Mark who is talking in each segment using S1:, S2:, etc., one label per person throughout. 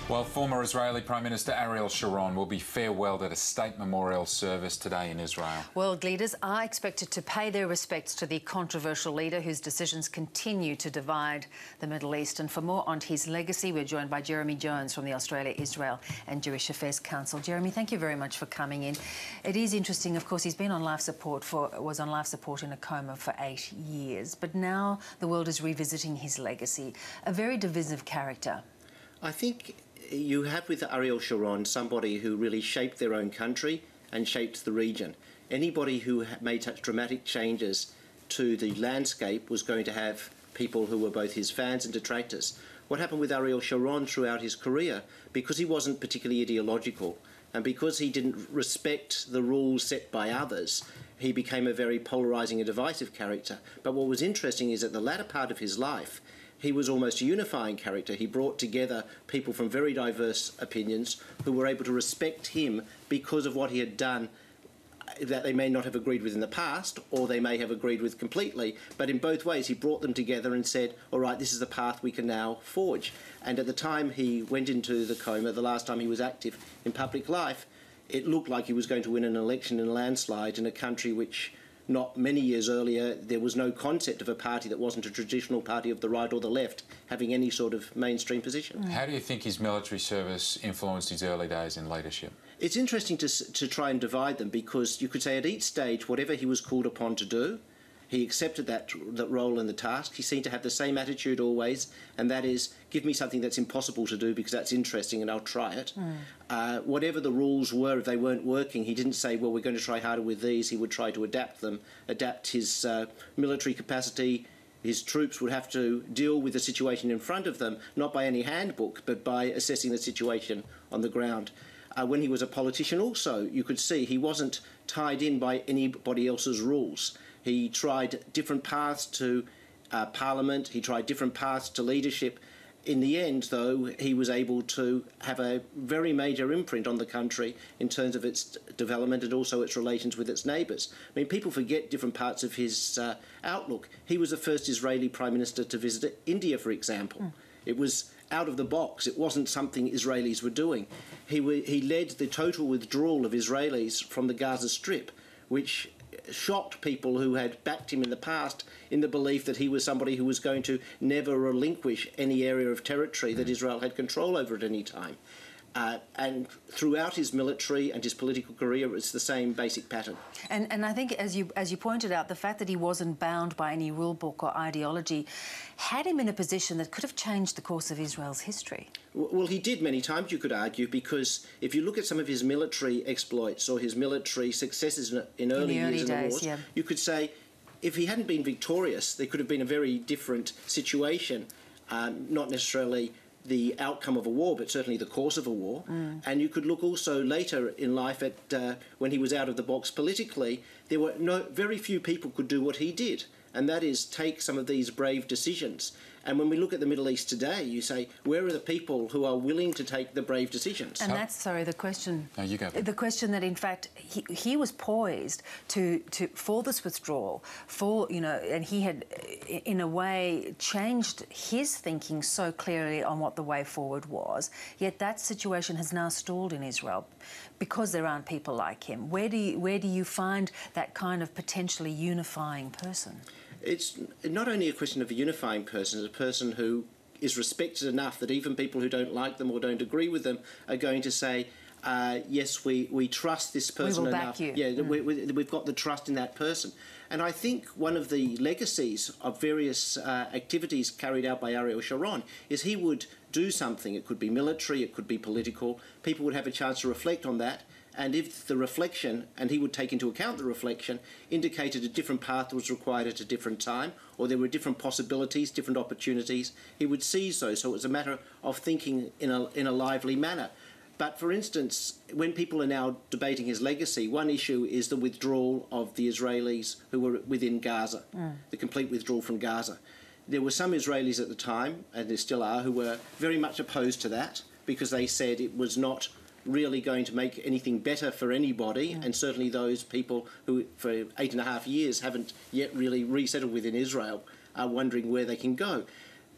S1: Well, former Israeli Prime Minister Ariel Sharon will be farewelled at a state memorial service today in Israel.
S2: World leaders are expected to pay their respects to the controversial leader whose decisions continue to divide the Middle East. And for more on his legacy, we're joined by Jeremy Jones from the Australia, Israel and Jewish Affairs Council. Jeremy, thank you very much for coming in. It is interesting, of course, he's been on life support was on life support in a coma for 8 years, but now the world is revisiting his legacy. A very divisive character.
S3: I think you have with Ariel Sharon somebody who really shaped their own country and shaped the region. Anybody who made such dramatic changes to the landscape was going to have people who were both his fans and detractors. What happened with Ariel Sharon throughout his career, because he wasn't particularly ideological and because he didn't respect the rules set by others, he became a very polarising and divisive character. But what was interesting is at the latter part of his life, he was almost a unifying character. He brought together people from very diverse opinions who were able to respect him because of what he had done that they may not have agreed with in the past, or they may have agreed with completely. But in both ways, he brought them together and said, all right, this is the path we can now forge. And at the time he went into the coma, the last time he was active in public life, it looked like he was going to win an election in a landslide in a country which, not many years earlier, there was no concept of a party that wasn't a traditional party of the right or the left having any sort of mainstream position.
S1: How do you think his military service influenced his early days in leadership?
S3: It's interesting to try and divide them, because you could say at each stage, whatever he was called upon to do, he accepted that role and the task. He seemed to have the same attitude always, and that is, give me something that's impossible to do because that's interesting and I'll try it. Whatever the rules were, if they weren't working, he didn't say, well, we're going to try harder with these. He would try to adapt them, adapt his military capacity. His troops would have to deal with the situation in front of them, not by any handbook, but by assessing the situation on the ground. When he was a politician also, you could see he wasn't tied in by anybody else's rules. He tried different paths to Parliament, he tried different paths to leadership. In the end, though, he was able to have a very major imprint on the country in terms of its development and also its relations with its neighbours. I mean, people forget different parts of his outlook. He was the first Israeli Prime Minister to visit India, for example. It was out of the box. It wasn't something Israelis were doing. He led the total withdrawal of Israelis from the Gaza Strip, which shocked people who had backed him in the past in the belief that he was somebody who was going to never relinquish any area of territory that Israel had control over at any time. And throughout his military and his political career, it's the same basic pattern.
S2: And I think, as you pointed out, the fact that he wasn't bound by any rule book or ideology had him in a position that could have changed the course of Israel's history.
S3: Well, he did many times, you could argue, because if you look at some of his military exploits or his military successes in early years in the wars, you could say if he hadn't been victorious, there could have been a very different situation, not necessarily the outcome of a war, but certainly the course of a war. And you could look also later in life at when he was out of the box politically, there were very few people could do what he did, and that is take some of these brave decisions. And when we look at the Middle East today, you say, where are the people who are willing to take the brave decisions?
S2: And that's, sorry, the question.
S1: No, you go.
S2: The question that, in fact, he was poised for this withdrawal, and he had, in a way, changed his thinking so clearly on what the way forward was. Yet that situation has now stalled in Israel because there aren't people like him. Where do you find that kind of potentially unifying person?
S3: It's not only a question of a unifying person, it's a person who is respected enough that even people who don't like them or don't agree with them are going to say, yes, we trust this person enough.
S2: We will back you.
S3: Yeah, we've got the trust in that person. And I think one of the legacies of various activities carried out by Ariel Sharon is he would do something. It could be military, it could be political. People would have a chance to reflect on that. And if the reflection, and he would take into account the reflection, indicated a different path was required at a different time, or there were different possibilities, different opportunities, he would seize those. So it was a matter of thinking in a lively manner. But for instance, when people are now debating his legacy, one issue is the withdrawal of the Israelis who were within Gaza, the complete withdrawal from Gaza. There were some Israelis at the time, and there still are, who were very much opposed to that because they said it was not really going to make anything better for anybody, and certainly those people who for 8.5 years haven't yet really resettled within Israel are wondering where they can go.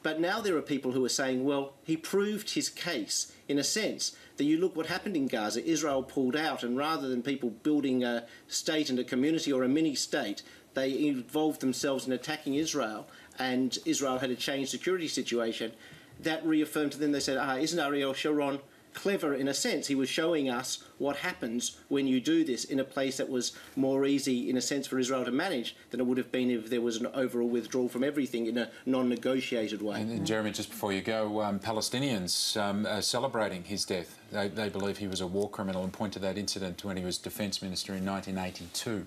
S3: But now there are people who are saying, well, he proved his case in a sense that you look what happened in Gaza. Israel pulled out, and rather than people building a state and a community or a mini-state, they involved themselves in attacking Israel, and Israel had a changed security situation. That reaffirmed to them, they said, isn't Ariel Sharon clever in a sense? He was showing us what happens when you do this in a place that was more easy in a sense for Israel to manage than it would have been if there was an overall withdrawal from everything in a non-negotiated way.
S1: And Jeremy, just before you go, Palestinians are celebrating his death. They believe he was a war criminal and point to that incident when he was Defence Minister in 1982.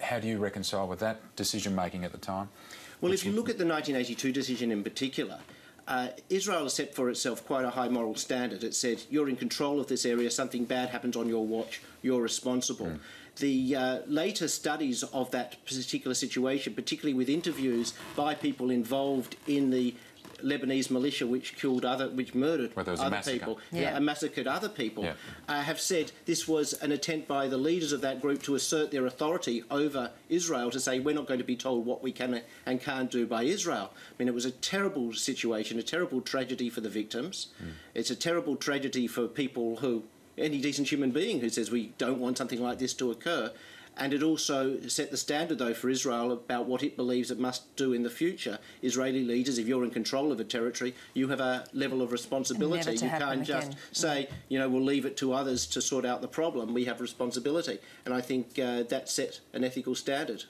S1: How do you reconcile with that decision-making at the time?
S3: Well, if you look at the 1982 decision in particular, Israel has set for itself quite a high moral standard. It said, you're in control of this area, something bad happens on your watch, you're responsible. The later studies of that particular situation, particularly with interviews by people involved in the Lebanese militia which murdered other people, and massacred other people, have said this was an attempt by the leaders of that group to assert their authority over Israel, to say we're not going to be told what we can and can't do by Israel. I mean, it was a terrible situation, a terrible tragedy for the victims. It's a terrible tragedy for people who, any decent human being who says we don't want something like this to occur. And it also set the standard, though, for Israel about what it believes it must do in the future. Israeli leaders, if you're in control of a territory, you have a level of responsibility. You can't just say, you know, we'll leave it to others to sort out the problem. We have responsibility. And I think that set an ethical standard.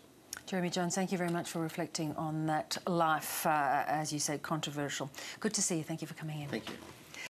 S2: Jeremy Jones, thank you very much for reflecting on that life, as you said, controversial. Good to see you. Thank you for coming in.
S3: Thank you.